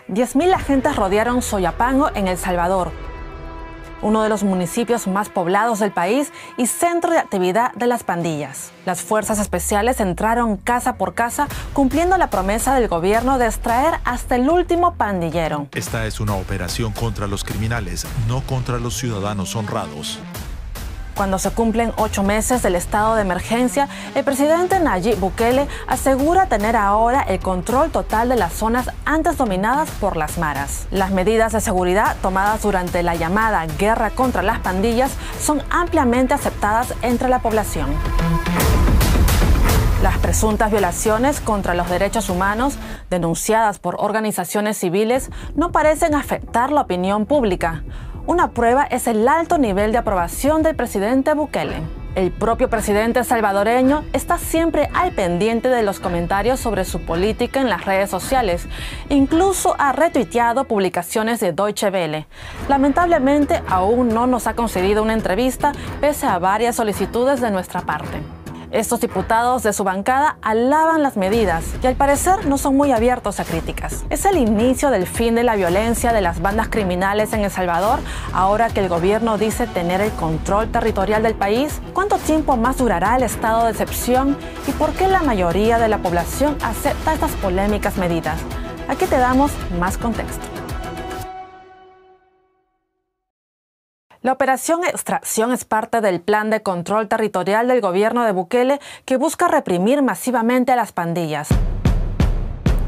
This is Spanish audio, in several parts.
10.000 agentes rodearon Soyapango en El Salvador, uno de los municipios más poblados del país y centro de actividad de las pandillas. Las fuerzas especiales entraron casa por casa cumpliendo la promesa del gobierno de extraer hasta el último pandillero. Esta es una operación contra los criminales, no contra los ciudadanos honrados. Cuando se cumplen 8 meses del estado de emergencia, el presidente Nayib Bukele asegura tener ahora el control total de las zonas antes dominadas por las maras. Las medidas de seguridad tomadas durante la llamada guerra contra las pandillas son ampliamente aceptadas entre la población. Las presuntas violaciones contra los derechos humanos, denunciadas por organizaciones civiles, no parecen afectar la opinión pública. Una prueba es el alto nivel de aprobación del presidente Bukele. El propio presidente salvadoreño está siempre al pendiente de los comentarios sobre su política en las redes sociales. Incluso ha retuiteado publicaciones de Deutsche Welle. Lamentablemente, aún no nos ha concedido una entrevista, pese a varias solicitudes de nuestra parte. Estos diputados de su bancada alaban las medidas y al parecer no son muy abiertos a críticas. ¿Es el inicio del fin de la violencia de las bandas criminales en El Salvador, ahora que el gobierno dice tener el control territorial del país? ¿Cuánto tiempo más durará el estado de excepción? ¿Y por qué la mayoría de la población acepta estas polémicas medidas? Aquí te damos más contexto. La operación Extracción es parte del plan de control territorial del gobierno de Bukele que busca reprimir masivamente a las pandillas.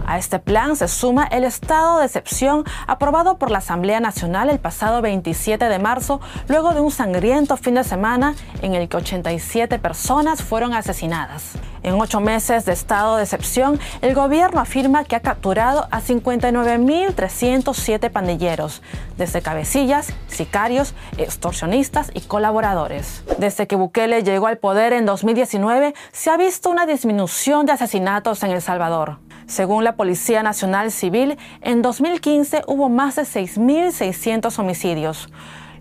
A este plan se suma el estado de excepción aprobado por la Asamblea Nacional el pasado 27 de marzo, luego de un sangriento fin de semana en el que 87 personas fueron asesinadas. En 8 meses de estado de excepción, el gobierno afirma que ha capturado a 59.307 pandilleros, desde cabecillas, sicarios, extorsionistas y colaboradores. Desde que Bukele llegó al poder en 2019, se ha visto una disminución de asesinatos en El Salvador. Según la Policía Nacional Civil, en 2015 hubo más de 6.600 homicidios.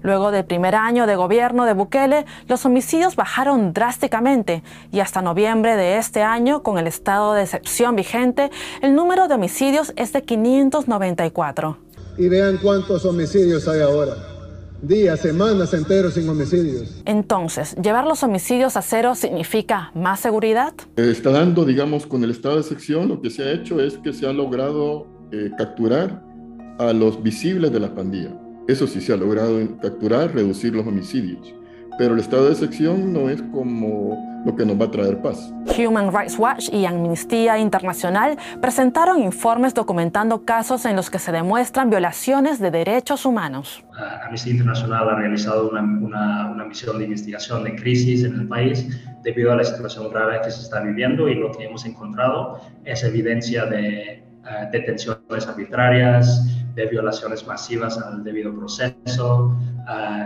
Luego del primer año de gobierno de Bukele, los homicidios bajaron drásticamente y hasta noviembre de este año, con el estado de excepción vigente, el número de homicidios es de 594. Y vean cuántos homicidios hay ahora. Días, semanas enteros sin homicidios. Entonces, ¿llevar los homicidios a cero significa más seguridad? Está dando, digamos, con el estado de excepción, lo que se ha hecho es que se ha logrado capturar a los visibles de la pandilla. Eso sí se ha logrado capturar, reducir los homicidios. Pero el estado de excepción no es como lo que nos va a traer paz. Human Rights Watch y Amnistía Internacional presentaron informes documentando casos en los que se demuestran violaciones de derechos humanos. Amnistía Internacional ha realizado una misión de investigación de crisis en el país debido a la situación grave que se está viviendo, y lo que hemos encontrado es evidencia de detenciones arbitrarias, de violaciones masivas al debido proceso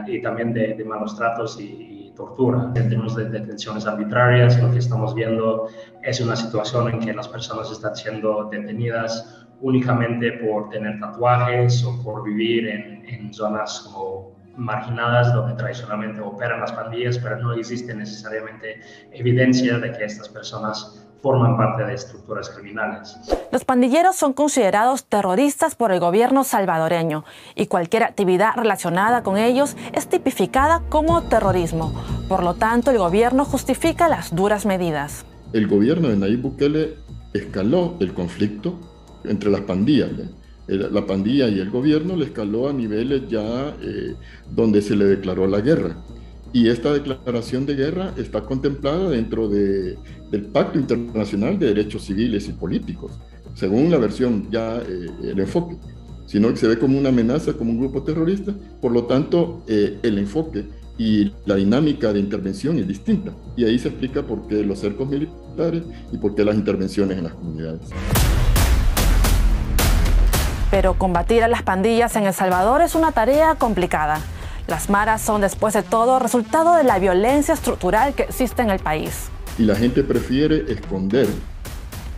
y también de malos tratos y tortura. En términos de detenciones arbitrarias, lo que estamos viendo es una situación en que las personas están siendo detenidas únicamente por tener tatuajes o por vivir en zonas como marginadas donde tradicionalmente operan las pandillas, pero no existe necesariamente evidencia de que estas personas forman parte de estructuras criminales. Los pandilleros son considerados terroristas por el gobierno salvadoreño y cualquier actividad relacionada con ellos es tipificada como terrorismo. Por lo tanto, el gobierno justifica las duras medidas. El gobierno de Nayib Bukele escaló el conflicto entre las pandillas. La pandilla y el gobierno le escaló a niveles ya donde se le declaró la guerra. Y esta declaración de guerra está contemplada dentro del Pacto Internacional de Derechos Civiles y Políticos, según la versión ya el enfoque, sino que se ve como una amenaza, como un grupo terrorista. Por lo tanto, el enfoque y la dinámica de intervención es distinta. Y ahí se explica por qué los cercos militares y por qué las intervenciones en las comunidades. Pero combatir a las pandillas en El Salvador es una tarea complicada. Las maras son, después de todo, resultado de la violencia estructural que existe en el país. Y la gente prefiere esconder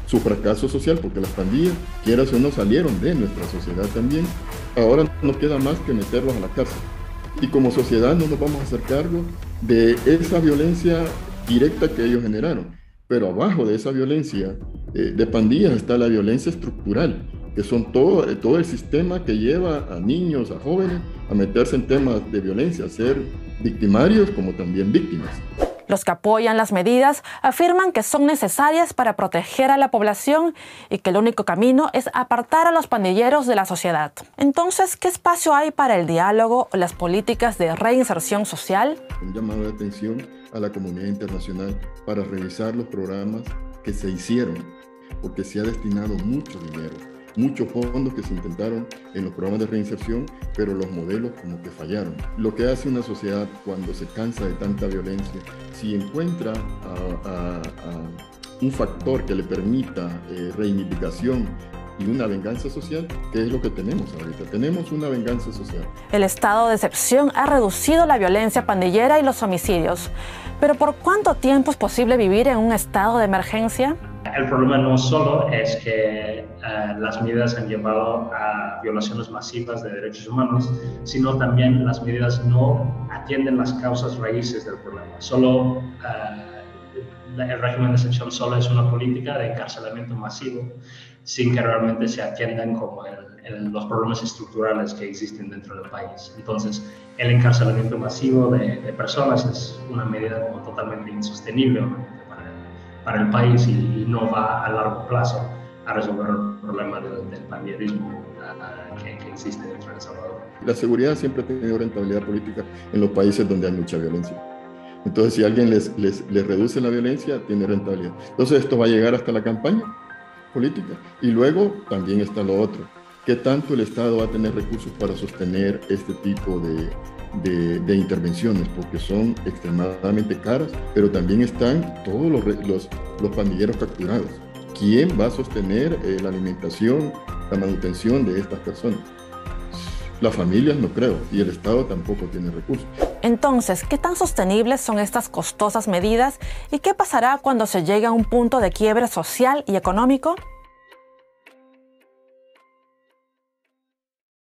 su fracaso social, porque las pandillas, quieras o no, salieron de nuestra sociedad también. Ahora no queda más que meterlos a la cárcel. Y como sociedad no nos vamos a hacer cargo de esa violencia directa que ellos generaron. Pero abajo de esa violencia de pandillas está la violencia estructural, que son todo el sistema que lleva a niños, a jóvenes, a meterse en temas de violencia, a ser victimarios como también víctimas. Los que apoyan las medidas afirman que son necesarias para proteger a la población y que el único camino es apartar a los pandilleros de la sociedad. Entonces, ¿qué espacio hay para el diálogo o las políticas de reinserción social? Un llamado de atención a la comunidad internacional para revisar los programas que se hicieron, porque se ha destinado mucho dinero, muchos fondos que se intentaron en los programas de reinserción, pero los modelos como que fallaron. Lo que hace una sociedad cuando se cansa de tanta violencia, si encuentra un factor que le permita reivindicación y una venganza social, ¿qué es lo que tenemos ahorita? Tenemos una venganza social. El estado de excepción ha reducido la violencia pandillera y los homicidios. Pero ¿por cuánto tiempo es posible vivir en un estado de emergencia? El problema no solo es que las medidas han llevado a violaciones masivas de derechos humanos, sino también las medidas no atienden las causas raíces del problema. Solo el régimen de excepción solo es una política de encarcelamiento masivo, sin que realmente se atiendan como los problemas estructurales que existen dentro del país. Entonces, el encarcelamiento masivo de personas es una medida como totalmente insostenible para el país y no va a largo plazo a resolver el problema del pandillerismo que existe dentro de El Salvador. La seguridad siempre ha tenido rentabilidad política en los países donde hay mucha violencia. Entonces, si alguien les reduce la violencia, tiene rentabilidad. Entonces, esto va a llegar hasta la campaña política. Y luego también está lo otro. ¿Qué tanto el Estado va a tener recursos para sostener este tipo de intervenciones? Porque son extremadamente caras, pero también están todos los pandilleros capturados. ¿Quién va a sostener la alimentación, la manutención de estas personas? Las familias no creo, y el Estado tampoco tiene recursos. Entonces, ¿qué tan sostenibles son estas costosas medidas y qué pasará cuando se llegue a un punto de quiebre social y económico?